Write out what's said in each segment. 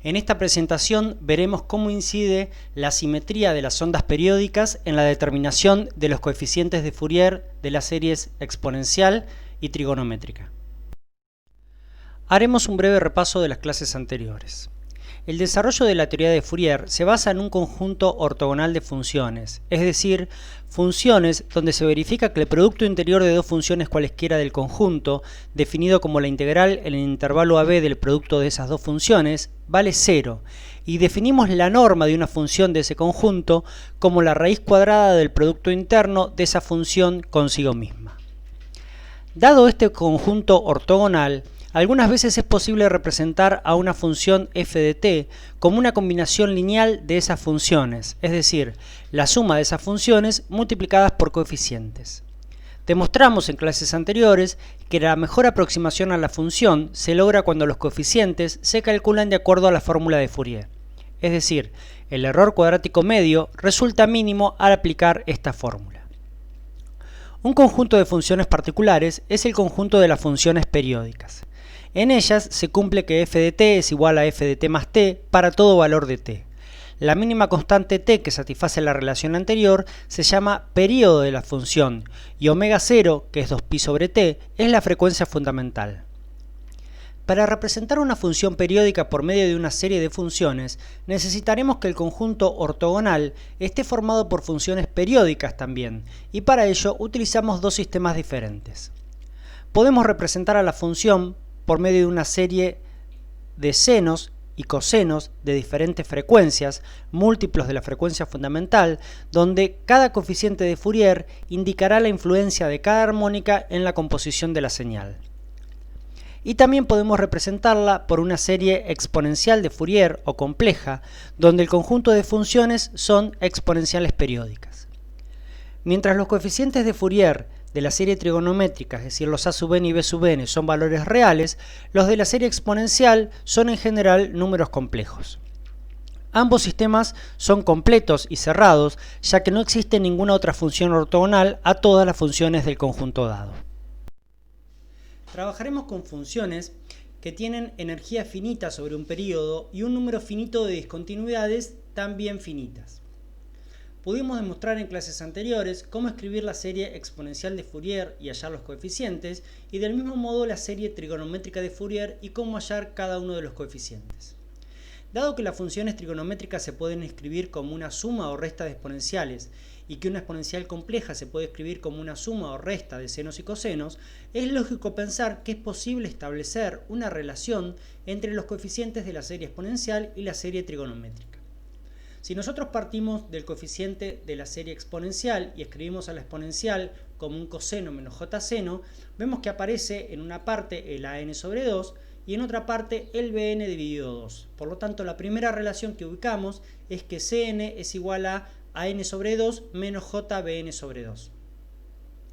En esta presentación veremos cómo incide la simetría de las ondas periódicas en la determinación de los coeficientes de Fourier de las series exponencial y trigonométrica. Haremos un breve repaso de las clases anteriores. El desarrollo de la teoría de Fourier se basa en un conjunto ortogonal de funciones, es decir, funciones donde se verifica que el producto interior de dos funciones cualesquiera del conjunto, definido como la integral en el intervalo AB del producto de esas dos funciones, vale 0, y definimos la norma de una función de ese conjunto como la raíz cuadrada del producto interno de esa función consigo misma. Dado este conjunto ortogonal, algunas veces es posible representar a una función f de t como una combinación lineal de esas funciones, es decir, la suma de esas funciones multiplicadas por coeficientes. Demostramos en clases anteriores que la mejor aproximación a la función se logra cuando los coeficientes se calculan de acuerdo a la fórmula de Fourier. Es decir, el error cuadrático medio resulta mínimo al aplicar esta fórmula. Un conjunto de funciones particulares es el conjunto de las funciones periódicas. En ellas se cumple que f de t es igual a f de t más t para todo valor de t. La mínima constante t que satisface la relación anterior se llama período de la función y omega 0, que es 2pi sobre t, es la frecuencia fundamental. Para representar una función periódica por medio de una serie de funciones, necesitaremos que el conjunto ortogonal esté formado por funciones periódicas también, y para ello utilizamos dos sistemas diferentes. Podemos representar a la función por medio de una serie de senos y cosenos de diferentes frecuencias, múltiplos de la frecuencia fundamental, donde cada coeficiente de Fourier indicará la influencia de cada armónica en la composición de la señal. Y también podemos representarla por una serie exponencial de Fourier o compleja, donde el conjunto de funciones son exponenciales periódicas. Mientras los coeficientes de Fourier de la serie trigonométrica, es decir, los a sub n y b sub n, son valores reales, los de la serie exponencial son en general números complejos. Ambos sistemas son completos y cerrados, ya que no existe ninguna otra función ortogonal a todas las funciones del conjunto dado. Trabajaremos con funciones que tienen energía finita sobre un período y un número finito de discontinuidades también finitas. Pudimos demostrar en clases anteriores cómo escribir la serie exponencial de Fourier y hallar los coeficientes, y del mismo modo la serie trigonométrica de Fourier y cómo hallar cada uno de los coeficientes. Dado que las funciones trigonométricas se pueden escribir como una suma o resta de exponenciales y que una exponencial compleja se puede escribir como una suma o resta de senos y cosenos, es lógico pensar que es posible establecer una relación entre los coeficientes de la serie exponencial y la serie trigonométrica. Si nosotros partimos del coeficiente de la serie exponencial y escribimos a la exponencial como un coseno menos j seno, vemos que aparece en una parte el an sobre 2 y en otra parte el bn dividido 2. Por lo tanto, la primera relación que ubicamos es que cn es igual a an sobre 2 menos jbn sobre 2.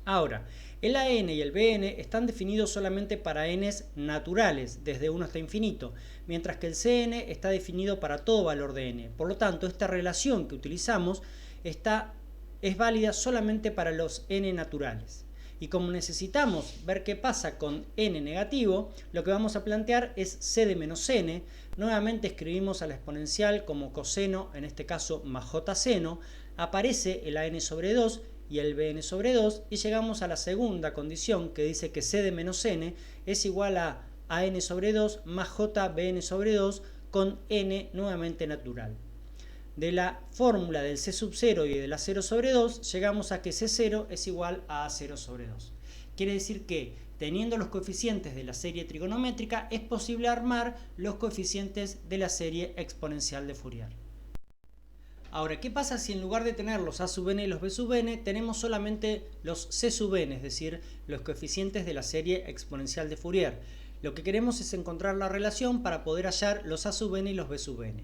Ahora, el an y el bn están definidos solamente para n's naturales, desde 1 hasta infinito, mientras que el cn está definido para todo valor de n. Por lo tanto, esta relación que utilizamos es válida solamente para los n naturales. Y como necesitamos ver qué pasa con n negativo, lo que vamos a plantear es c de menos n. Nuevamente escribimos a la exponencial como coseno, en este caso más j seno, aparece el an sobre 2 y el bn sobre 2, y llegamos a la segunda condición que dice que c de menos n es igual a an sobre 2 más j bn sobre 2 con n nuevamente natural. De la fórmula del c sub 0 y de la 0 sobre 2 llegamos a que c0 es igual a a0 sobre 2. Quiere decir que teniendo los coeficientes de la serie trigonométrica es posible armar los coeficientes de la serie exponencial de Fourier. Ahora, ¿qué pasa si en lugar de tener los a sub n y los b sub n tenemos solamente los c sub n, es decir, los coeficientes de la serie exponencial de Fourier? Lo que queremos es encontrar la relación para poder hallar los a sub n y los b sub n.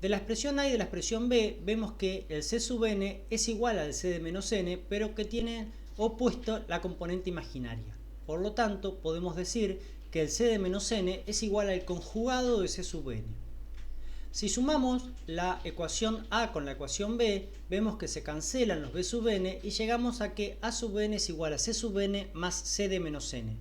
De la expresión a y de la expresión b vemos que el c sub n es igual al c de menos n, pero que tiene opuesto la componente imaginaria. Por lo tanto, podemos decir que el c de menos n es igual al conjugado de c sub n. Si sumamos la ecuación a con la ecuación b, vemos que se cancelan los b sub n y llegamos a que a sub n es igual a c sub n más c de menos n.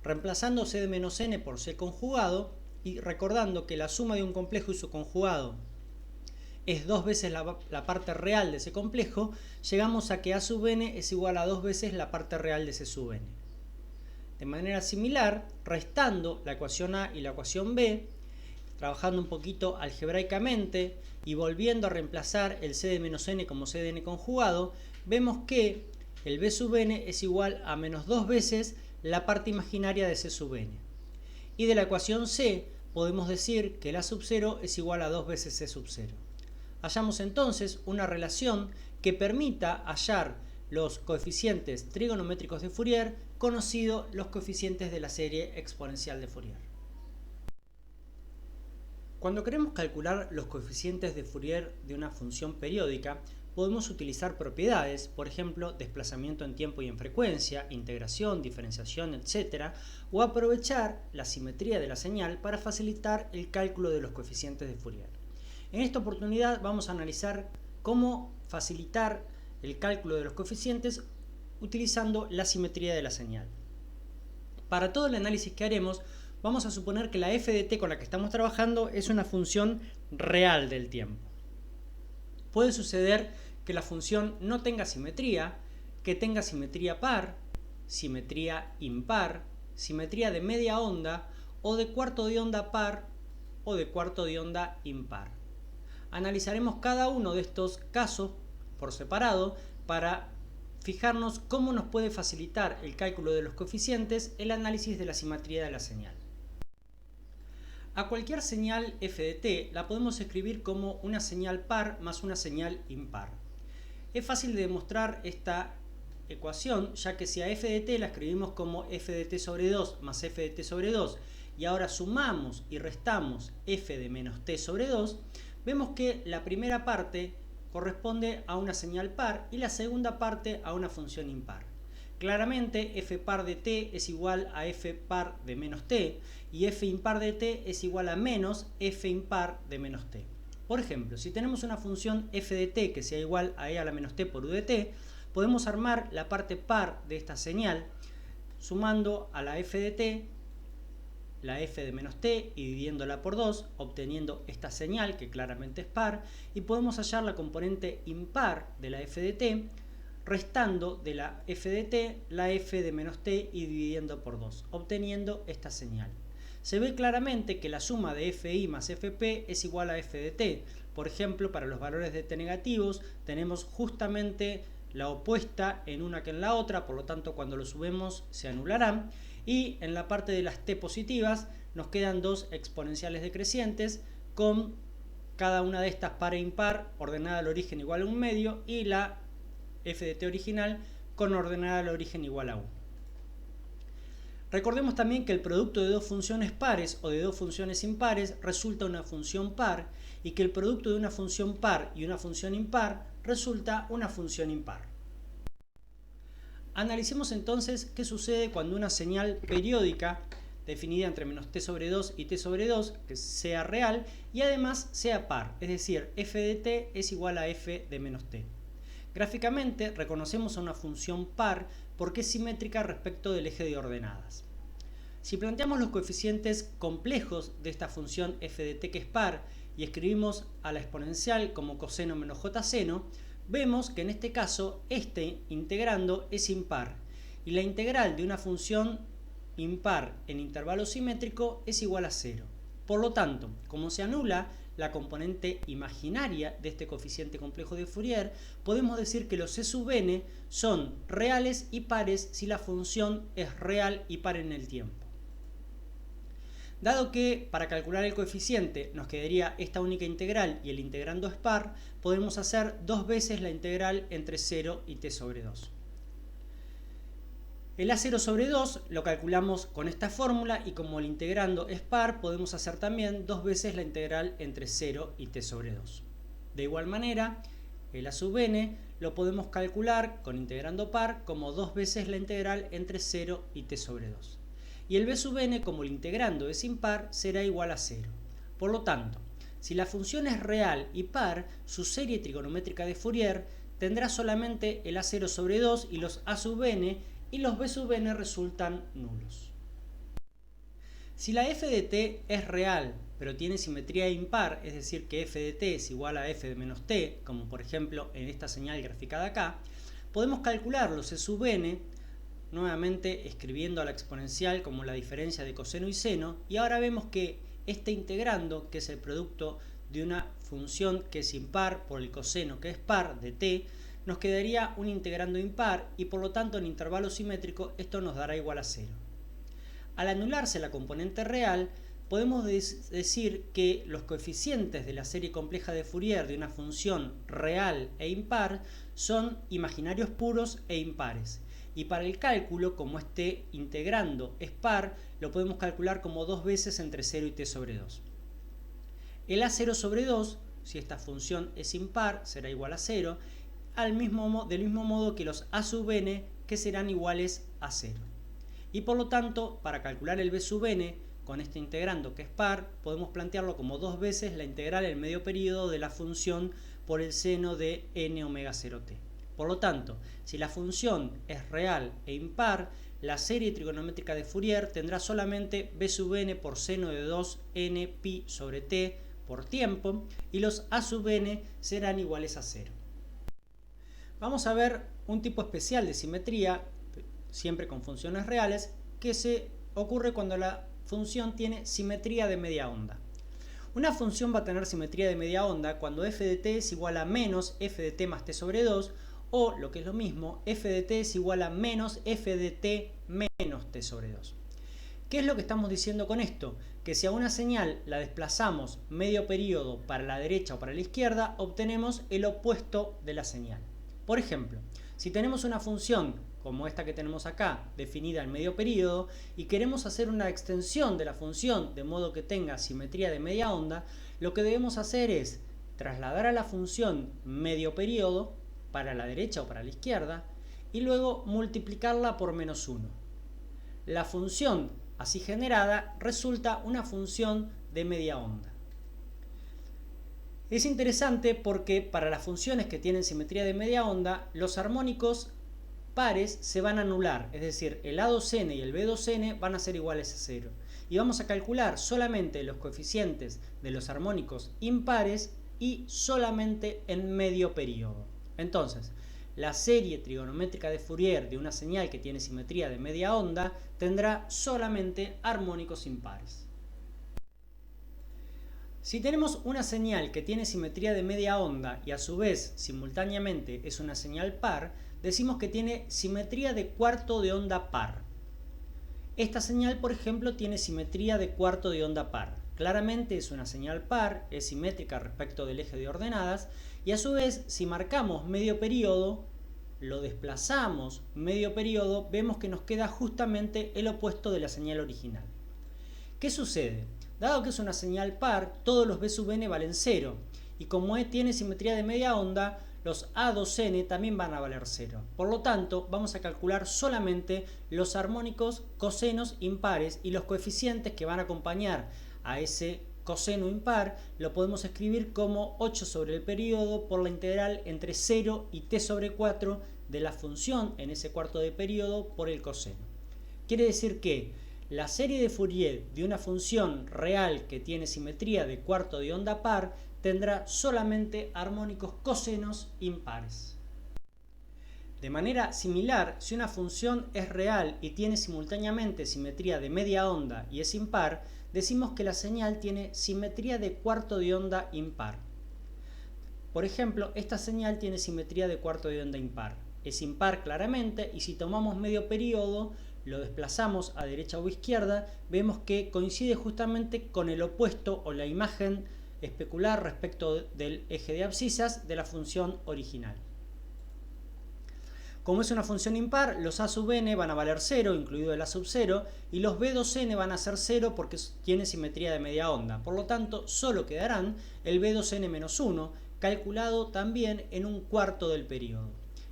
Reemplazando c de menos n por c conjugado, y recordando que la suma de un complejo y su conjugado es 2 veces la parte real de ese complejo, llegamos a que a sub n es igual a 2 veces la parte real de ese sub n. De manera similar, restando la ecuación A y la ecuación B, trabajando un poquito algebraicamente y volviendo a reemplazar el c de menos n como c de n conjugado, vemos que el b sub n es igual a menos 2 veces la parte imaginaria de c sub n. Y de la ecuación C podemos decir que la sub 0 es igual a 2 veces c sub 0. Hallamos entonces una relación que permita hallar los coeficientes trigonométricos de Fourier, conocidos los coeficientes de la serie exponencial de Fourier. Cuando queremos calcular los coeficientes de Fourier de una función periódica, podemos utilizar propiedades, por ejemplo, desplazamiento en tiempo y en frecuencia, integración, diferenciación, etc., o aprovechar la simetría de la señal para facilitar el cálculo de los coeficientes de Fourier. En esta oportunidad vamos a analizar cómo facilitar el cálculo de los coeficientes utilizando la simetría de la señal. Para todo el análisis que haremos, vamos a suponer que la f de t con la que estamos trabajando es una función real del tiempo. Puede suceder que la función no tenga simetría, que tenga simetría par, simetría impar, simetría de media onda o de cuarto de onda par o de cuarto de onda impar. Analizaremos cada uno de estos casos por separado para fijarnos cómo nos puede facilitar el cálculo de los coeficientes el análisis de la simetría de la señal. A cualquier señal f de t la podemos escribir como una señal par más una señal impar. Es fácil de demostrar esta ecuación, ya que si a f de t la escribimos como f de t sobre 2 más f de t sobre 2 y ahora sumamos y restamos f de menos t sobre 2, vemos que la primera parte corresponde a una señal par y la segunda parte a una función impar. Claramente f par de t es igual a f par de menos t y f impar de t es igual a menos f impar de menos t. Por ejemplo, si tenemos una función f de t que sea igual a e a la menos t por u de t, podemos armar la parte par de esta señal sumando a la f de t la f de menos t y dividiéndola por 2, obteniendo esta señal que claramente es par, y podemos hallar la componente impar de la f de t restando de la f de t la f de menos t y dividiendo por 2, obteniendo esta señal. Se ve claramente que la suma de fi más fp es igual a f de t. Por ejemplo, para los valores de t negativos tenemos justamente la opuesta en una que en la otra, por lo tanto cuando lo sumemos se anularán. Y en la parte de las t positivas nos quedan dos exponenciales decrecientes con cada una de estas par e impar ordenada al origen igual a 1/2 y la f de t original con ordenada al origen igual a 1. Recordemos también que el producto de dos funciones pares o de dos funciones impares resulta una función par y que el producto de una función par y una función impar resulta una función impar. Analicemos entonces qué sucede cuando una señal periódica definida entre menos t sobre 2 y t sobre 2 que sea real y además sea par, es decir, f de t es igual a f de menos t. Gráficamente reconocemos a una función par porque es simétrica respecto del eje de ordenadas. Si planteamos los coeficientes complejos de esta función f de t que es par y escribimos a la exponencial como coseno menos j seno, vemos que en este caso este integrando es impar y la integral de una función impar en intervalo simétrico es igual a 0. Por lo tanto, como se anula la componente imaginaria de este coeficiente complejo de Fourier, podemos decir que los c sub n son reales y pares si la función es real y par en el tiempo. Dado que para calcular el coeficiente nos quedaría esta única integral y el integrando es par, podemos hacer dos veces la integral entre 0 y t sobre 2. El a0 sobre 2 lo calculamos con esta fórmula y como el integrando es par, podemos hacer también dos veces la integral entre 0 y t sobre 2. De igual manera, el a sub n lo podemos calcular con integrando par como dos veces la integral entre 0 y t sobre 2. Y el b sub n, como el integrando es impar, será igual a 0. Por lo tanto, si la función es real y par, su serie trigonométrica de Fourier tendrá solamente el a0 sobre 2 y los a sub n, y los b sub n resultan nulos. Si la f de t es real, pero tiene simetría impar, es decir, que f de t es igual a f de menos t, como por ejemplo en esta señal graficada acá, podemos calcular los e sub n, nuevamente escribiendo a la exponencial como la diferencia de coseno y seno, y ahora vemos que este integrando, que es el producto de una función que es impar por el coseno que es par de t, nos quedaría un integrando impar y por lo tanto en intervalo simétrico esto nos dará igual a 0. Al anularse la componente real, podemos decir que los coeficientes de la serie compleja de Fourier de una función real e impar son imaginarios puros e impares. Y para el cálculo, como este integrando es par, lo podemos calcular como 2 veces entre 0 y t sobre 2. El a0 sobre 2, si esta función es impar, será igual a 0, del mismo modo que los a sub n, que serán iguales a 0. Y por lo tanto, para calcular el b sub n, con este integrando que es par, podemos plantearlo como 2 veces la integral en medio periodo de la función por el seno de n omega 0t. Por lo tanto, si la función es real e impar, la serie trigonométrica de Fourier tendrá solamente b sub n por seno de 2n pi sobre t por tiempo, y los a sub n serán iguales a 0. Vamos a ver un tipo especial de simetría, siempre con funciones reales, que se ocurre cuando la función tiene simetría de media onda. Una función va a tener simetría de media onda cuando f de t es igual a menos f de t más t sobre 2, o, lo que es lo mismo, f de t es igual a menos f de t menos t sobre 2. ¿Qué es lo que estamos diciendo con esto? Que si a una señal la desplazamos medio periodo para la derecha o para la izquierda, obtenemos el opuesto de la señal. Por ejemplo, si tenemos una función como esta que tenemos acá, definida en medio periodo, y queremos hacer una extensión de la función de modo que tenga simetría de media onda, lo que debemos hacer es trasladar a la función medio periodo para la derecha o para la izquierda y luego multiplicarla por menos 1. La función así generada resulta una función de media onda. Es interesante porque para las funciones que tienen simetría de media onda, los armónicos pares se van a anular, es decir, el a2n y el b2n van a ser iguales a 0. Y vamos a calcular solamente los coeficientes de los armónicos impares y solamente en medio periodo. Entonces, la serie trigonométrica de Fourier de una señal que tiene simetría de media onda tendrá solamente armónicos impares. Si tenemos una señal que tiene simetría de media onda y a su vez simultáneamente es una señal par, decimos que tiene simetría de cuarto de onda par. Esta señal, por ejemplo, tiene simetría de cuarto de onda par. Claramente es una señal par, es simétrica respecto del eje de ordenadas, y a su vez, si marcamos medio periodo, lo desplazamos medio periodo, vemos que nos queda justamente el opuesto de la señal original. ¿Qué sucede? Dado que es una señal par, todos los b sub n valen 0, y como tiene simetría de media onda, los a2n también van a valer 0. Por lo tanto, vamos a calcular solamente los armónicos cosenos impares y los coeficientes que van a acompañar a ese coseno impar lo podemos escribir como 8 sobre el periodo por la integral entre 0 y t sobre 4 de la función en ese cuarto de periodo por el coseno. Quiere decir que la serie de Fourier de una función real que tiene simetría de cuarto de onda par tendrá solamente armónicos cosenos impares. De manera similar, si una función es real y tiene simultáneamente simetría de media onda y es impar, decimos que la señal tiene simetría de cuarto de onda impar. Por ejemplo, esta señal tiene simetría de cuarto de onda impar. Es impar claramente y si tomamos medio periodo, lo desplazamos a derecha o izquierda, vemos que coincide justamente con el opuesto o la imagen especular respecto del eje de abscisas de la función original. Como es una función impar, los a sub n van a valer 0, incluido el a sub 0, y los b2n van a ser 0 porque tiene simetría de media onda. Por lo tanto, solo quedarán el b2n menos 1, calculado también en un cuarto del periodo.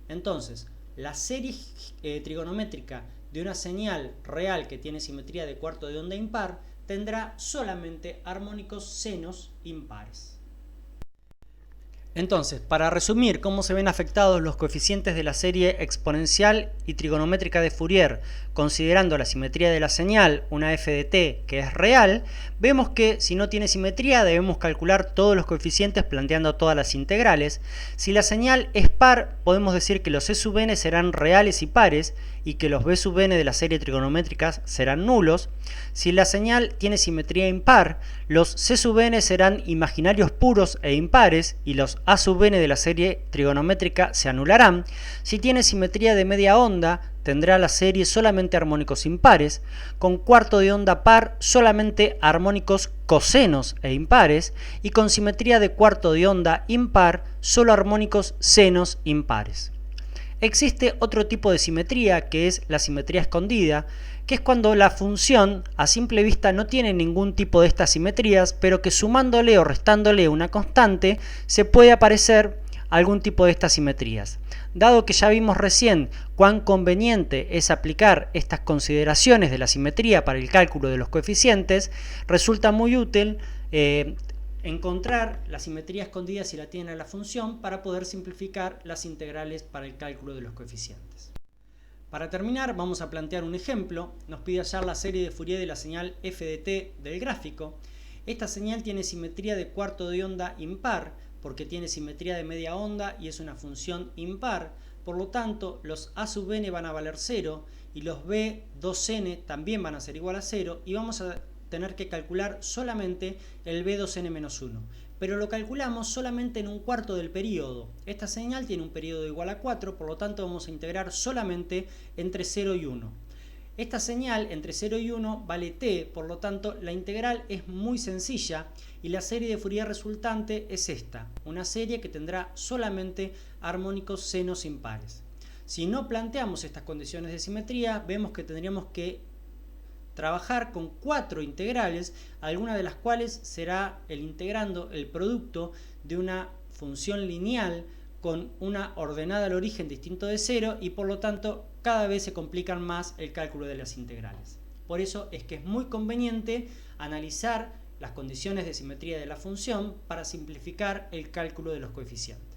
Entonces, la serie trigonométrica de una señal real que tiene simetría de cuarto de onda impar tendrá solamente armónicos senos impares. Entonces, para resumir cómo se ven afectados los coeficientes de la serie exponencial y trigonométrica de Fourier, considerando la simetría de la señal, una f de t que es real, vemos que si no tiene simetría debemos calcular todos los coeficientes planteando todas las integrales. Si la señal es par, podemos decir que los e sub n serán reales y pares y que los b sub n de la serie trigonométrica serán nulos. Si la señal tiene simetría impar, los c sub n serán imaginarios puros e impares y los a sub n de la serie trigonométrica se anularán. Si tiene simetría de media onda, tendrá la serie solamente armónicos impares, con cuarto de onda par solamente armónicos cosenos e impares, y con simetría de cuarto de onda impar solo armónicos senos impares. Existe otro tipo de simetría, que es la simetría escondida, que es cuando la función a simple vista no tiene ningún tipo de estas simetrías, pero que sumándole o restándole una constante se puede aparecer algún tipo de estas simetrías. Dado que ya vimos recién cuán conveniente es aplicar estas consideraciones de la simetría para el cálculo de los coeficientes, resulta muy útil encontrar la simetría escondida si la tiene la función para poder simplificar las integrales para el cálculo de los coeficientes. Para terminar, vamos a plantear un ejemplo. Nos pide hallar la serie de Fourier de la señal f de t del gráfico. Esta señal tiene simetría de cuarto de onda impar, porque tiene simetría de media onda y es una función impar. Por lo tanto, los a sub n van a valer 0 y los b 2n también van a ser igual a 0, y vamos a tener que calcular solamente el b 2n menos 1. Pero lo calculamos solamente en un cuarto del periodo. Esta señal tiene un periodo igual a 4, por lo tanto vamos a integrar solamente entre 0 y 1. Esta señal entre 0 y 1 vale t, por lo tanto la integral es muy sencilla y la serie de Fourier resultante es esta, una serie que tendrá solamente armónicos senos impares. Si no planteamos estas condiciones de simetría, vemos que tendríamos que trabajar con 4 integrales, alguna de las cuales será integrando el producto de una función lineal con una ordenada al origen distinto de 0, y por lo tanto cada vez se complican más el cálculo de las integrales. Por eso es que es muy conveniente analizar las condiciones de simetría de la función para simplificar el cálculo de los coeficientes.